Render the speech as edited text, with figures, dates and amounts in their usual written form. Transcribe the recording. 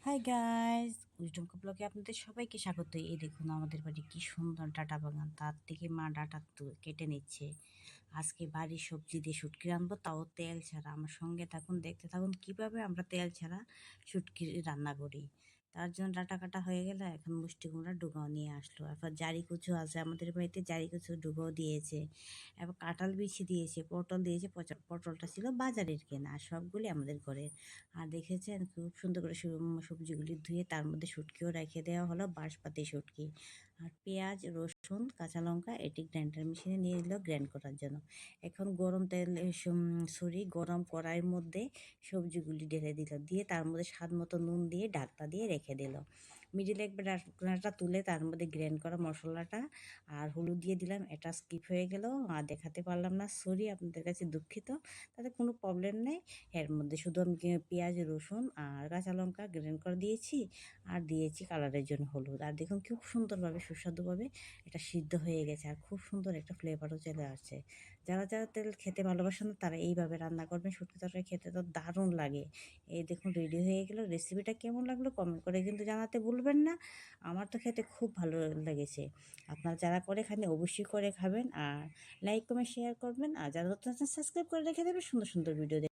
Hi guys, wisdom ব্লগে আপনাদের সবাইকে স্বাগত। এই দেখুন আমাদের বাড়ি কি সুন্দর ডাটা বাগান, তার থেকে মা ডাটা কেটে নিচ্ছে। আজকে বাড়ির সবজি দিয়ে শুটকি রান্নবো, তাও তেল ছাড়া। আমার সঙ্গে থাকুন, দেখতে থাকুন কিভাবে আমরা তেল ছাড়া শুটকি রান্না করি। তার জন্য ডাটা কাটা হয়ে গেলে এখন মুষ্টি কুমড়া ডুগাও নিয়ে আসলো। এরপর জারি কুচু আছে আমাদের বাড়িতে, জারি কুচু ডুগাও দিয়েছে। এবার কাঁঠাল বিছি দিয়েছে, পটল দিয়েছে। পটলটা ছিল বাজারের কেনা, আর সবগুলি আমাদের ঘরের। আর দেখেছেন খুব সুন্দর করে সবজিগুলি ধুয়ে তার মধ্যে শুটকিও রেখে দেওয়া হলো, বাঁশপাতি শুটকি। আর পেঁয়াজ, রসুন, কাঁচা লঙ্কা এটি গ্রাইন্ডার মেশিনে নিয়ে দিল গ্রাইন্ড করার জন্য। এখন গরম তেল গরম কড়াইয়ের মধ্যে সবজিগুলি ঢেলে দিল, দিয়ে তার মধ্যে স্বাদ মতো নুন দিয়ে ঢাকনা দিয়ে রেখে দিল। মিডিলে একবার ঢাকনাটা তুলে তার মধ্যে গ্রাইন্ড করা মশলাটা আর হলুদ দিয়ে দিলাম। এটা স্কিপ হয়ে গেল, আর দেখাতে পারলাম না, সরি, আপনাদের কাছে দুঃখিত। তাতে কোনো প্রবলেম নেই। এর মধ্যে শুধু আমি পেঁয়াজ, রসুন আর কাঁচা লঙ্কা গ্রেন করে দিয়েছি, আর দিয়েছি কালারের জন্য হলুদ। আর দেখুন খুব সুন্দরভাবে সুস্বাদুভাবে এটা সিদ্ধ হয়ে গেছে, আর খুব সুন্দর একটা ফ্লেভারও চলে আসছে। যারা যারা তেল খেতে ভালোবাসেন না তারা এইভাবে রান্না করবেন, শুটকি তরকারি খেতে তো দারুণ লাগে। এই দেখুন রেডি হয়ে গেল। রেসিপিটা কেমন লাগলো কমেন্ট করে কিন্তু জানাতে ভুলবেন না। আমার তো খেতে খুব ভালো লেগেছে। আপনারা যারা করে খান অবশ্যই করে খাবেন, আর লাইক কমেন্ট শেয়ার করবেন, আর যারা নতুন আছেন সাবস্ক্রাইব করে রেখে দেবেন সুন্দর সুন্দর ভিডিও।